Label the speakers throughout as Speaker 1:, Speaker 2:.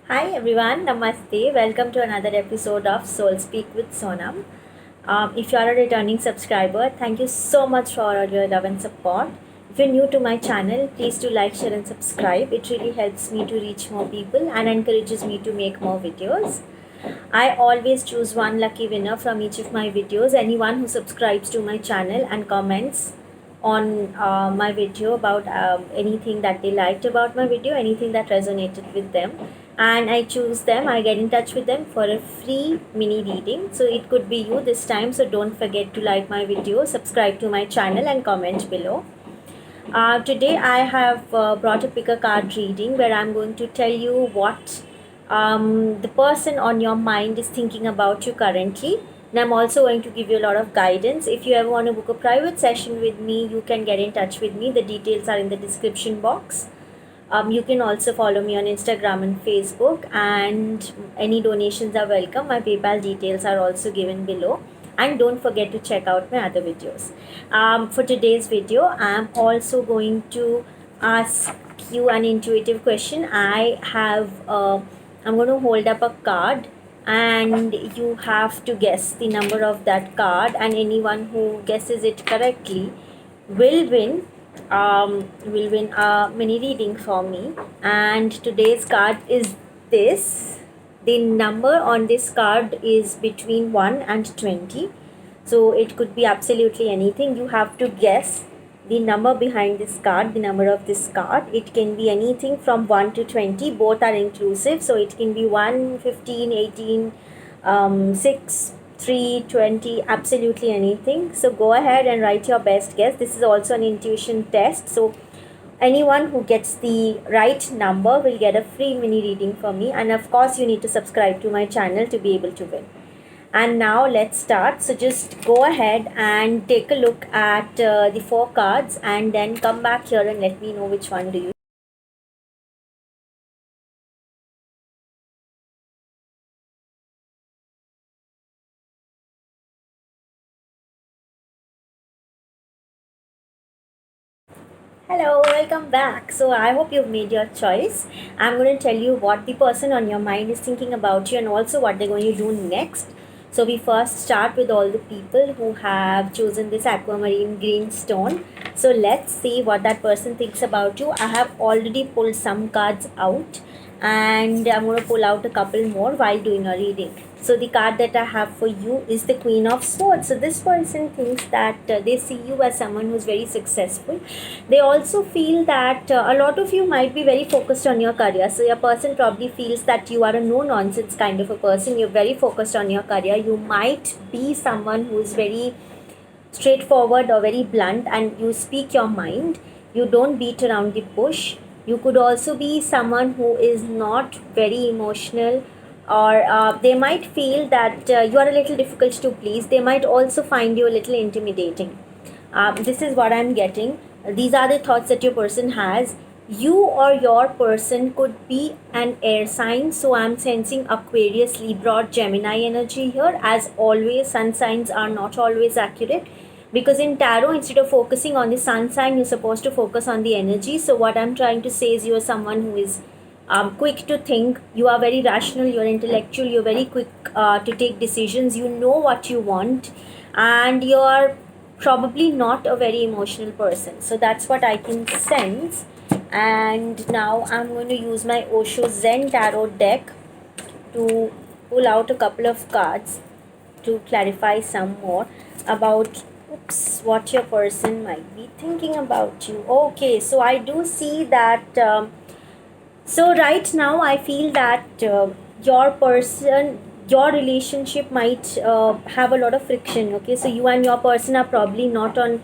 Speaker 1: Hi everyone, Namaste. Welcome to another episode of Soul Speak with Sonam. If you are a returning subscriber, thank you so much for all your love and support. If you're new to my channel, please do like, share, and subscribe. It really helps me to reach more people and encourages me to make more videos. I always choose one lucky winner from each of my videos. Anyone who subscribes to my channel and comments on my video about anything that they liked about my video, anything that resonated with them, and I choose them. I get in touch with them for a free mini reading. So it could be you this time. So don't forget to like my video, subscribe to my channel, and comment below. Today I have brought a pick a card reading where I'm going to tell you what the person on your mind is thinking about you currently. And I'm also going to give you a lot of guidance. If you ever want to book a private session with me, you can get in touch with me. The details are in the description box. You can also follow me on Instagram and Facebook, and any donations are welcome. My PayPal details are also given below. And don't forget to check out my other videos. For today's video, I'm also going to ask you an intuitive question. I'm going to hold up a card, and you have to guess the number of that card, and anyone who guesses it correctly will win a mini reading for me. And today's card is this. The number on this card is between 1 and 20, so it could be absolutely anything. You have to guess the number behind this card, the number of this card. It can be anything from 1 to 20, both are inclusive, so it can be 1, 15, 18, 6, 3, 20, absolutely anything. So go ahead and write your best guess. This is also an intuition test, so anyone who gets the right number will get a free mini reading from me, and of course you need to subscribe to my channel to be able to win. And now let's start. So just go ahead and take a look at the four cards, and then come back here and let me know which one do you. Hello, welcome back. So I hope you've made your choice. I'm going to tell you what the person on your mind is thinking about you, and also what they're going to do next. So we first start with all the people who have chosen this aquamarine green stone. So let's see what that person thinks about you. I have already pulled some cards out, and I'm going to pull out a couple more while doing a reading. So the card that I have for you is the Queen of Swords. So this person thinks that they see you as someone who's very successful. They also feel that a lot of you might be very focused on your career. So your person probably feels that you are a no nonsense kind of a person. You're very focused on your career. You might be someone who is very straightforward or very blunt, and you speak your mind. You don't beat around the bush. You could also be someone who is not very emotional, or they might feel that you are a little difficult to please. They might also find you a little intimidating. This is what I'm getting. These are the thoughts that your person has. You or your person could be an air sign, so I'm sensing Aquarius, Libra, or Gemini energy here. As always, sun signs are not always accurate, because in tarot, instead of focusing on the sun sign, you're supposed to focus on the energy. So what I'm trying to say is, you're someone who is quick to think. You are very rational, you're intellectual, you're very quick to take decisions. You know what you want, and you're probably not a very emotional person. So that's what I can sense. And now I'm going to use my Osho Zen Tarot deck to pull out a couple of cards to clarify some more about what your person might be thinking about you. Okay, so I do see that. So right now I feel that your person, your relationship might have a lot of friction. Okay, so you and your person are probably not on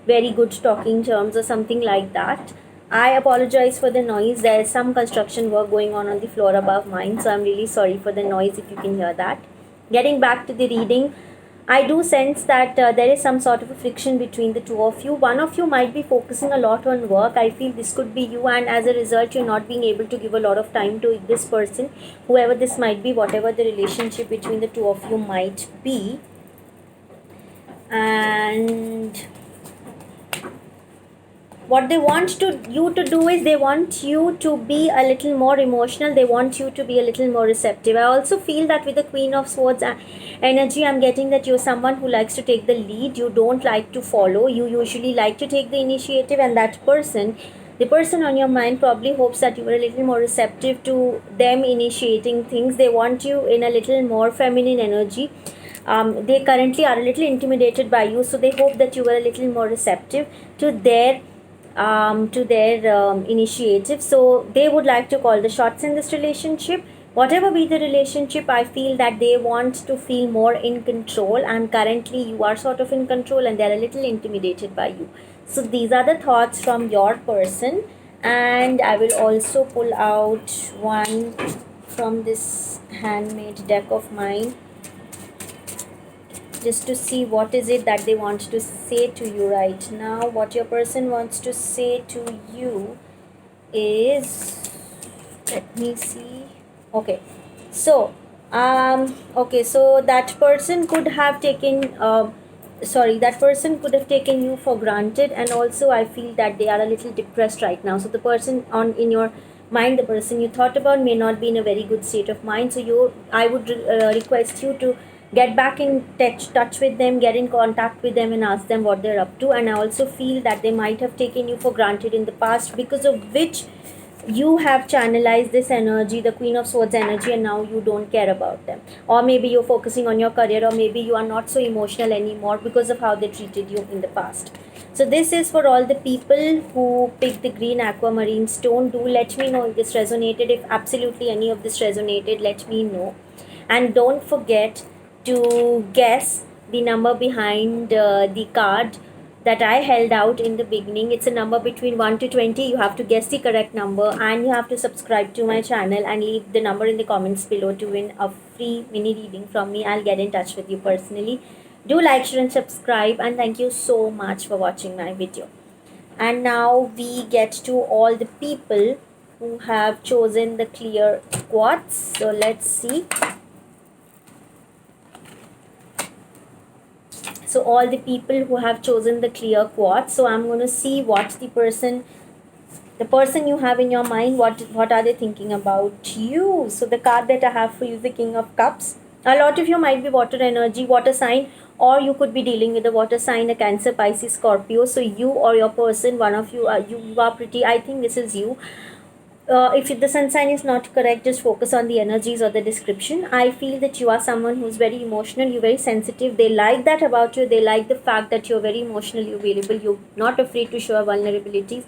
Speaker 1: very good talking terms or something like that. I apologize for the noise. There is some construction work going on the floor above mine, so I'm really sorry for the noise if you can hear that. Getting back to the reading, I do sense that there is some sort of a friction between the two of you. One of you might be focusing a lot on work. I feel this could be you, and as a result, you're not being able to give a lot of time to this person, whoever this might be, whatever the relationship between the two of you might be. And what they want to you to do is they want you to be a little more emotional, they want you to be a little more receptive. I also feel that with the Queen of Swords energy, I'm getting that you're someone who likes to take the lead, you don't like to follow, you usually like to take the initiative, and that person, the person on your mind, probably hopes that you are a little more receptive to them initiating things. They want you in a little more feminine energy. They currently are a little intimidated by you, so they hope that you are a little more receptive to their initiative. So they would like to call the shots in this relationship. Whatever be the relationship, I feel that they want to feel more in control, and currently you are sort of in control and they're a little intimidated by you. So these are the thoughts from your person, and I will also pull out one from this handmade deck of mine, just to see what is it that they want to say to you right now. What your person wants to say to you is, let me see. Okay, so so that person could have taken that person could have taken you for granted, and also I feel that they are a little depressed right now. So the person on in your mind, the person you thought about, may not be in a very good state of mind. So I would request you to get back in touch with them, get in contact with them and ask them what they're up to. And I also feel that they might have taken you for granted in the past, because of which you have channelized this energy, the Queen of Swords energy, and now you don't care about them. Or maybe you're focusing on your career, or maybe you are not so emotional anymore because of how they treated you in the past. So this is for all the people who picked the green aquamarine stone. Do let me know if this resonated. If absolutely any of this resonated, let me know. And don't forget to guess the number behind the card that I held out in the beginning. It's a number between 1 to 20. You have to guess the correct number, and you have to subscribe to my channel and leave the number in the comments below to win a free mini reading from me. I'll get in touch with you personally. Do like, share and subscribe, and thank you so much for watching my video. And now we get to all the people who have chosen the clear quartz. So let's see. So all the people who have chosen the clear quartz, so I'm going to see what the person you have in your mind, what are they thinking about you. So the card that I have for you is the King of Cups. A lot of you might be water energy, water sign, or you could be dealing with a water sign, a Cancer, Pisces, Scorpio. So you or your person, one of you, you are pretty, I think this is you. If the sun sign is not correct, just focus on the energies or the description. I feel that you are someone who's very emotional, you're very sensitive. They like that about you. They like the fact that you're very emotionally available. You're not afraid to show vulnerabilities.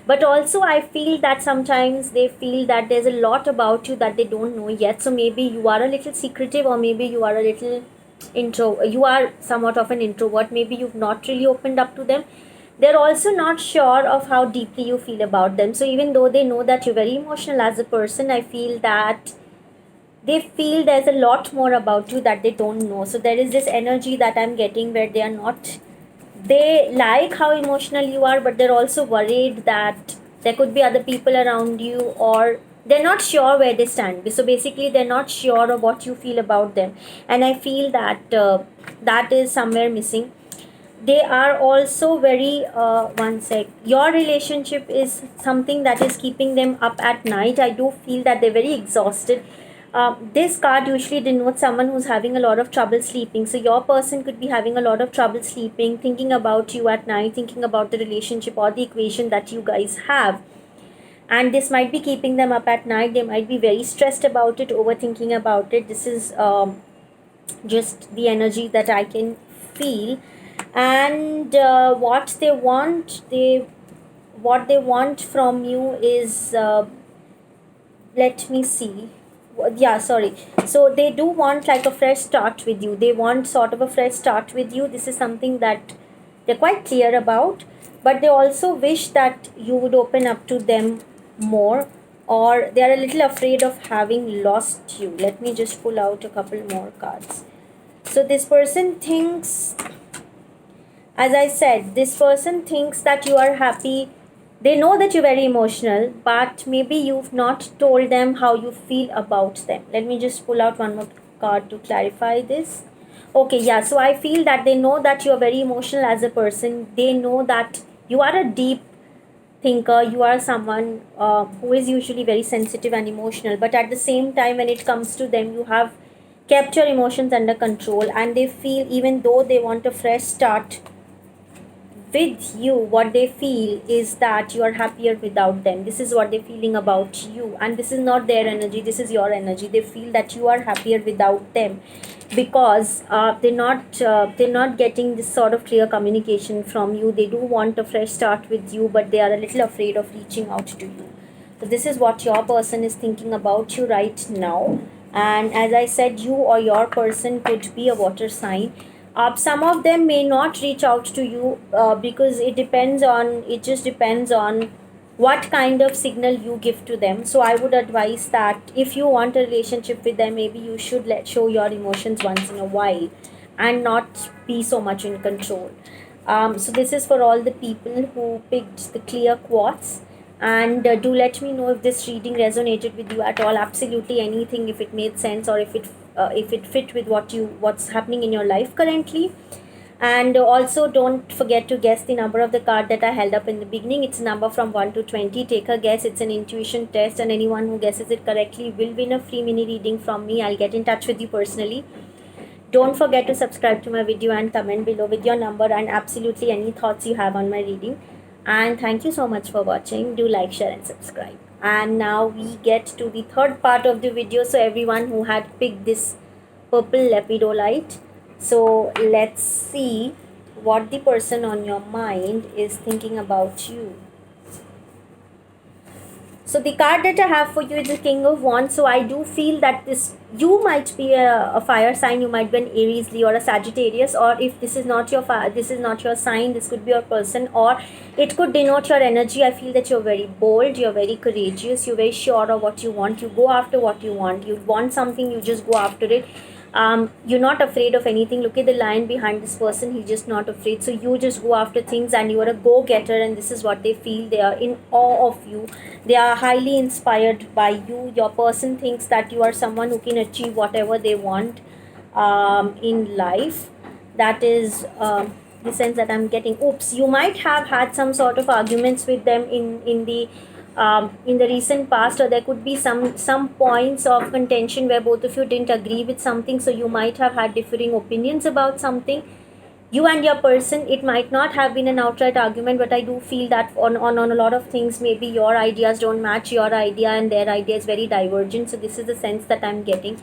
Speaker 1: But also I feel that sometimes they feel that there's a lot about you that they don't know yet. So maybe you are a little secretive, or maybe you are a little you are somewhat of an introvert. Maybe you've not really opened up to them. They're also not sure of how deeply you feel about them. So even though they know that you're very emotional as a person, I feel that they feel there's a lot more about you that they don't know. So there is this energy that I'm getting where they like how emotional you are, but they're also worried that there could be other people around you, or they're not sure where they stand. So basically they're not sure of what you feel about them, and I feel that that is somewhere missing. They are also very one sec, your relationship is something that is keeping them up at night. I do feel that they're very exhausted. This card usually denotes someone who's having a lot of trouble sleeping. So your person could be having a lot of trouble sleeping, thinking about you at night, thinking about the relationship or the equation that you guys have. And this might be keeping them up at night. They might be very stressed about it, overthinking about it. This is just the energy that I can feel. And what they want from you is let me see. Yeah, sorry. So they do want like a fresh start with you. They want sort of a fresh start with you. This is something that they're quite clear about, but they also wish that you would open up to them more, or they are a little afraid of having lost you. Let me just pull out a couple more cards. So this person thinks, as I said, this person thinks that you are happy. They know that you're very emotional, but maybe you've not told them how you feel about them. Let me just pull out one more card to clarify this. Okay, yeah, so I feel that they know that you're very emotional as a person. They know that you are a deep thinker, you are someone who is usually very sensitive and emotional, but at the same time, when it comes to them, you have kept your emotions under control, and they feel, even though they want a fresh start with you, what they feel is that you are happier without them. This is what they're feeling about you, and this is not their energy, this is your energy. They feel that you are happier without them because they're not getting this sort of clear communication from you. They do want a fresh start with you, but they are a little afraid of reaching out to you. So this is what your person is thinking about you right now. And as I said, you or your person could be a water sign. Some of them may not reach out to you because it just depends on what kind of signal you give to them. So I would advise that if you want a relationship with them, maybe you should show your emotions once in a while and not be so much in control. So this is for all the people who picked the clear quartz. And do let me know if this reading resonated with you at all. Absolutely anything, if it made sense, or if it fit with what's happening in your life currently. And also don't forget to guess the number of the card that I held up in the beginning. It's a number from 1 to 20. Take a guess. It's an intuition test, and anyone who guesses it correctly will win a free mini reading from me. I'll get in touch with you personally. Don't forget to subscribe to my video and comment below with your number and absolutely any thoughts you have on my reading. And thank you so much for watching. Do like, share and subscribe. And now we get to the third part of the video. So everyone who had picked this purple lepidolite, so let's see what the person on your mind is thinking about you. So the card that I have for you is the King of Wands. So I do feel that you might be a fire sign. You might be an Aries, Leo, or a Sagittarius. Or if this is not your sign, this could be your person, or it could denote your energy. I feel that you're very bold, you're very courageous, you're very sure of what you want. You go after what you want. You want something, you just go after it. You're not afraid of anything. Look at the lion behind this person. He's just not afraid. So you just go after things, and you are a go-getter, and this is what they feel. They are in awe of you. They are highly inspired by you. Your person thinks that you are someone who can achieve whatever they want in life. That is the sense that I'm getting. Oops, you might have had some sort of arguments with them in the recent past, or there could be some points of contention where both of you didn't agree with something. So you might have had differing opinions about something, you and your person. It might not have been an outright argument, but I do feel that on a lot of things, maybe your ideas don't match your idea and their idea is very divergent. So this is the sense that I'm getting.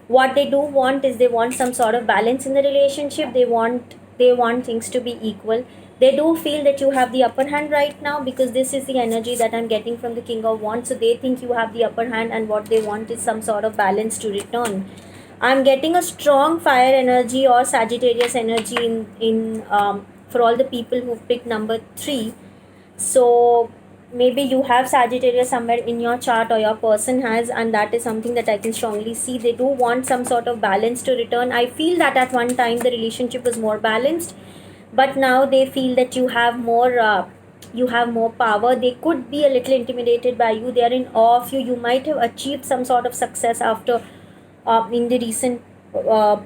Speaker 1: What they do want is they want some sort of balance in the relationship. They want things to be equal. They do feel that you have the upper hand right now, because this is the energy that I'm getting from the King of Wands. So they think you have the upper hand, and what they want is some sort of balance to return. I'm getting a strong fire energy or Sagittarius energy in for all the people who've picked number 3. So maybe you have Sagittarius somewhere in your chart, or your person has, and that is something that I can strongly see. They do want some sort of balance to return. I feel that at one time the relationship was more balanced, but now they feel that you have more power. They could be a little intimidated by you. They are in awe of you. You might have achieved some sort of success after in the recent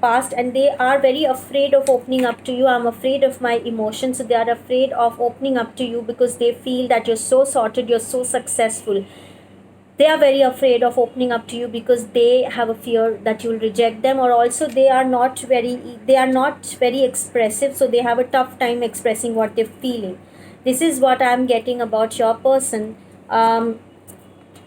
Speaker 1: past, and they are very afraid of opening up to you. I'm afraid of my emotions. So they are afraid of opening up to you because they feel that you're so sorted, you're so successful. They are very afraid of opening up to you because they have a fear that you'll reject them, or also they are not very expressive, so they have a tough time expressing what they're feeling. This is what I'm getting about your person.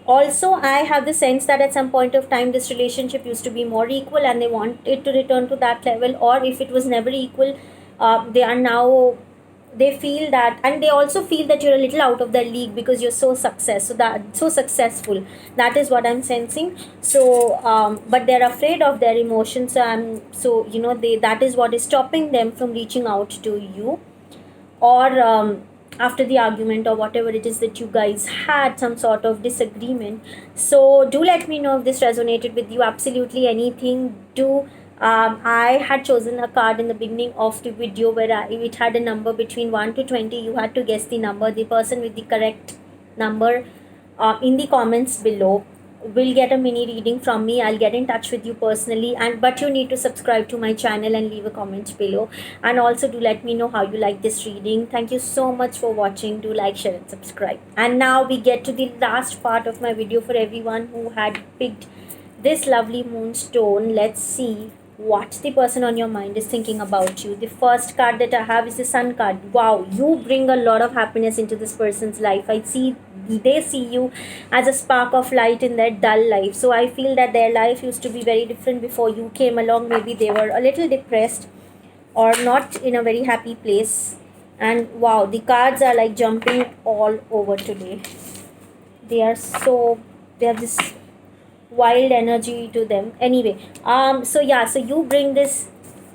Speaker 1: Also, I have the sense that at some point of time this relationship used to be more equal, and they want it to return to that level, or if it was never equal, they feel that, and they also feel that you're a little out of their league because you're so successful. That is what I'm sensing. So but they're afraid of their emotions. That is what is stopping them from reaching out to you, or after the argument, or whatever it is that you guys had some sort of disagreement. So do let me know if this resonated with you. Absolutely anything. I had chosen a card in the beginning of the video where it had a number between 1 to 20. You had to guess the number. The person with the correct number in the comments below will get a mini reading from me. I'll get in touch with you personally, and but you need to subscribe to my channel and leave a comment below, and also do let me know how you like this reading. Thank you so much for watching. Do like, share and subscribe. And now we get to the last part of my video for everyone who had picked this lovely moonstone. Let's see what the person on your mind is thinking about you. The first card that I have is the Sun card. Wow, you bring a lot of happiness into this person's life. I see they see you as a spark of light in their dull life. So I feel that their life used to be very different before you came along. Maybe they were a little depressed or not in a very happy place. And wow, the cards are like jumping all over today. They are so, they have this wild energy to them. Anyway, so yeah, so you bring this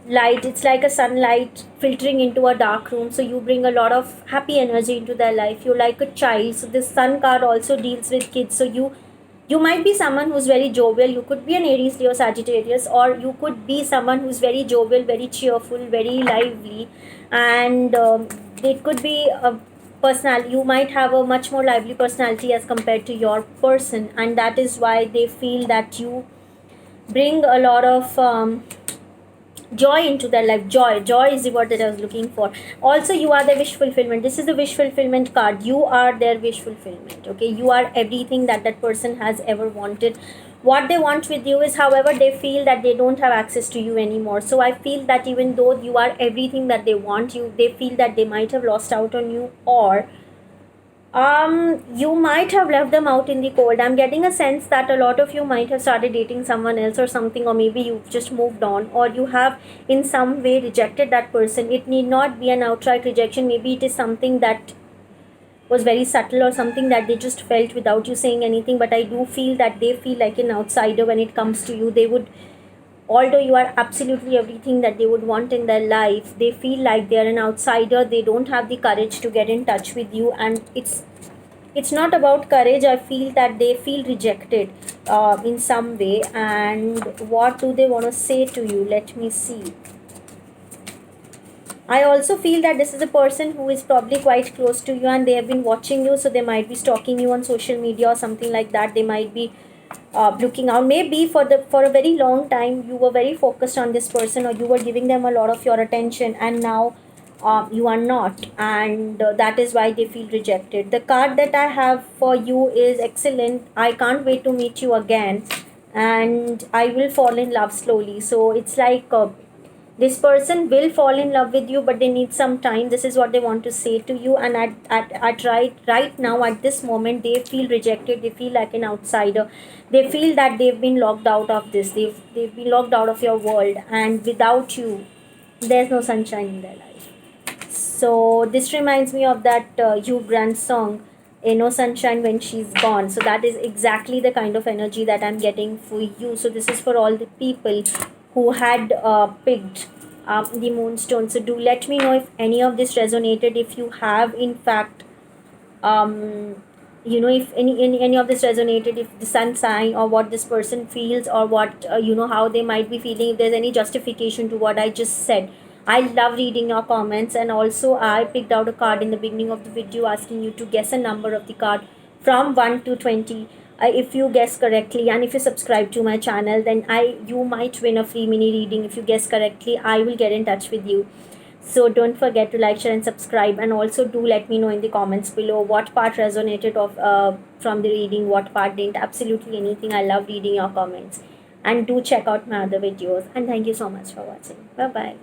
Speaker 1: light. It's like a sunlight filtering into a dark room, so you bring a lot of happy energy into their life. You're like a child. So this Sun card also deals with kids. So you might be someone who's very jovial. You could be an Aries, Leo, Sagittarius, or you could be someone who's very jovial, very cheerful, very lively, and it could be a personality. You might have a much more lively personality as compared to your person, and that is why they feel that you bring a lot of joy into their life. Joy is the word that I was looking for. Also, you are the wish fulfillment. This is the wish fulfillment card. You are their wish fulfillment. Okay, you are everything that that person has ever wanted. What they want with you is, however, they feel that they don't have access to you anymore. So I feel that even though you are everything that they want, they feel that they might have lost out on you, or you might have left them out in the cold. I'm getting a sense that a lot of you might have started dating someone else or something, or maybe you've just moved on, or you have in some way rejected that person. It need not be an outright rejection. Maybe it is something that was very subtle, or something that they just felt without you saying anything. But I do feel that they feel like an outsider when it comes to you. They would, although you are absolutely everything that they would want in their life, they feel like they are an outsider. They don't have the courage to get in touch with you, and it's not about courage. I feel that they feel rejected in some way. And what do they want to say to you? Let me see. I also feel that this is a person who is probably quite close to you, and they have been watching you. So they might be stalking you on social media or something like that. They might be looking out. Maybe for a very long time you were very focused on this person, or you were giving them a lot of your attention, and now you are not, and that is why they feel rejected. The card that I have for you is excellent. I can't wait to meet you again, and I will fall in love slowly. So it's like this person will fall in love with you, but they need some time. This is what they want to say to you. And at right now, at this moment, they feel rejected. They feel like an outsider. They feel that they've been locked out of this. They've been locked out of your world, and without you, there's no sunshine in their life. So this reminds me of that Hugh Grant song, "Ain't No Sunshine When She's Gone." So that is exactly the kind of energy that I'm getting for you. So this is for all the people who had picked the moonstone. So do let me know if any of this resonated. If you have in fact if any of this resonated, if the sun sign, or what this person feels, or what how they might be feeling, if there's any justification to what I just said. I love reading your comments. And also I picked out a card in the beginning of the video asking you to guess a number of the card from 1 to 20. If you guess correctly, and if you subscribe to my channel, then you might win a free mini reading. If you guess correctly, I will get in touch with you. So don't forget to like, share and subscribe. And also do let me know in the comments below what part resonated from the reading, what part didn't. Absolutely anything. I love reading your comments. And do check out my other videos. And thank you so much for watching. Bye bye.